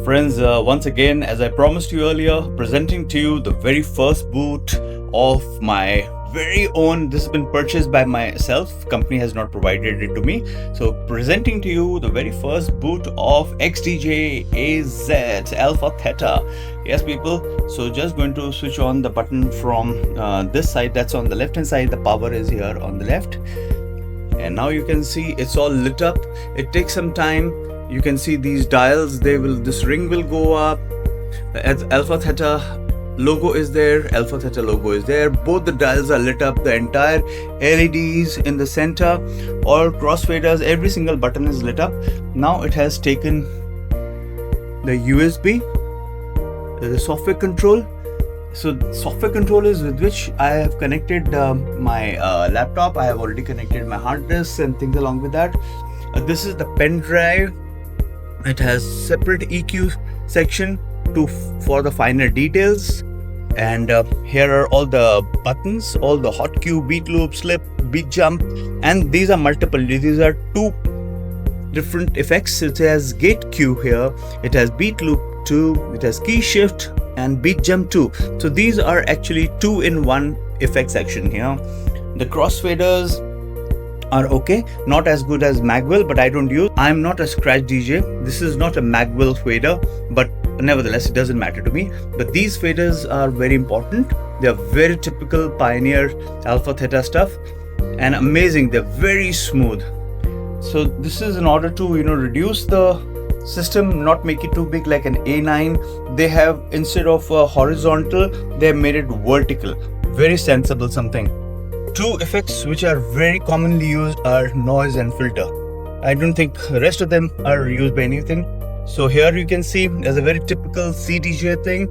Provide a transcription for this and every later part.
friends, once again, as I promised you earlier, presenting to you the very first boot of my very own. This has been purchased by myself. Company has not provided it to me. So presenting to you the very first boot of XDJ AZ Alpha Theta. Yes, people. So just going to switch on the button from this side. That's on the left hand side. The power is here on the left. And now you can see it's all lit up. It takes some time. You can see these dials, this ring will go up. As Alpha Theta logo is there, Alpha Theta logo is there. Both the dials are lit up, the entire LEDs in the center, all crossfaders, every single button is lit up. Now it has taken the USB, the software control. So software control is with which I have connected my laptop. I have already connected my hard disk and things along with that. This is the pen drive. It has separate EQ section for the finer details, and here are all the buttons, all the hot cue, beat loop, slip, beat jump, and these are multiple. These are two different effects. It has gate cue here, it has beat loop 2, it has key shift and beat jump 2. So these are actually 2-in-1 effect section here. The crossfaders are okay, not as good as Magwell, but I don't use. I'm not a scratch DJ. This is not a Magwell fader, but nevertheless it doesn't matter to me. But these faders are very important. They are very typical Pioneer Alpha Theta stuff and amazing. They're very smooth. So this is in order to reduce the system, not make it too big like an A9. They have, instead of horizontal, they have made it vertical. Very sensible something. Two effects which are very commonly used are noise and filter. I don't think the rest of them are used by anything. So here you can see as a very typical CDJ thing.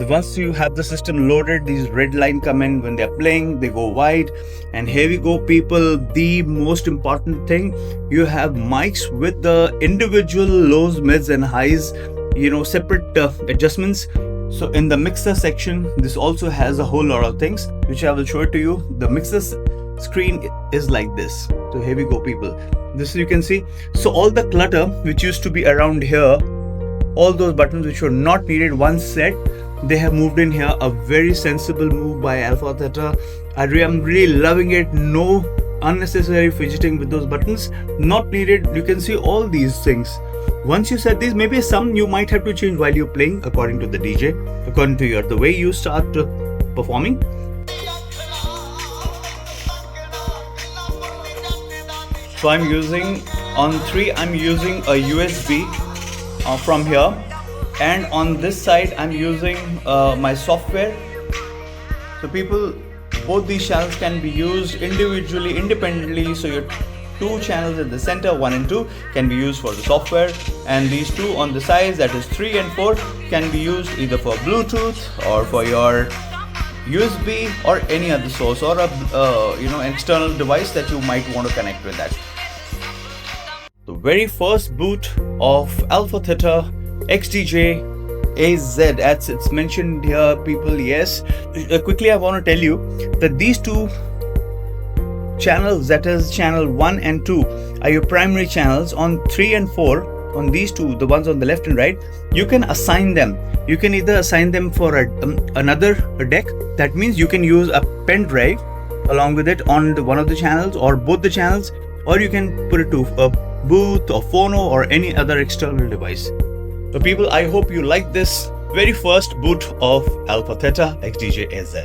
Once you have the system loaded, these red line come in when they're playing, they go wide. And here we go, people, the most important thing, you have mics with the individual lows, mids and highs, separate adjustments. So in the mixer section, this also has a whole lot of things which I will show it to you. The mixer screen is like this. So here we go, people. This you can see. So all the clutter which used to be around here, all those buttons which were not needed once set, they have moved in here. A very sensible move by Alpha Theta. I'm really loving it. No unnecessary fidgeting with those buttons. Not needed. You can see all these things. Once you set these, maybe some you might have to change while you're playing according to the DJ, according to the way you start performing. So I'm using, on 3, I'm using a USB from here, and on this side I'm using my software. So people, both these channels can be used individually, independently. So your 2 channels in the center, 1 and 2, can be used for the software, and these 2 on the sides, that is 3 and 4, can be used either for Bluetooth or for your USB or any other source, or an external device that you might want to connect with that. The very first boot of Alpha Theta XDJ AZ, as it's mentioned here, people. Yes, quickly I want to tell you that these 2 channels, that is channel 1 and 2, are your primary channels. On 3 and 4, on these 2, the ones on the left and right, you can assign them. You can either assign them for another deck. That means you can use a pen drive along with it on one of the channels or both the channels, or you can put it to a booth or phono or any other external device. So people, I hope you like this very first boot of Alpha Theta XDJ AZ.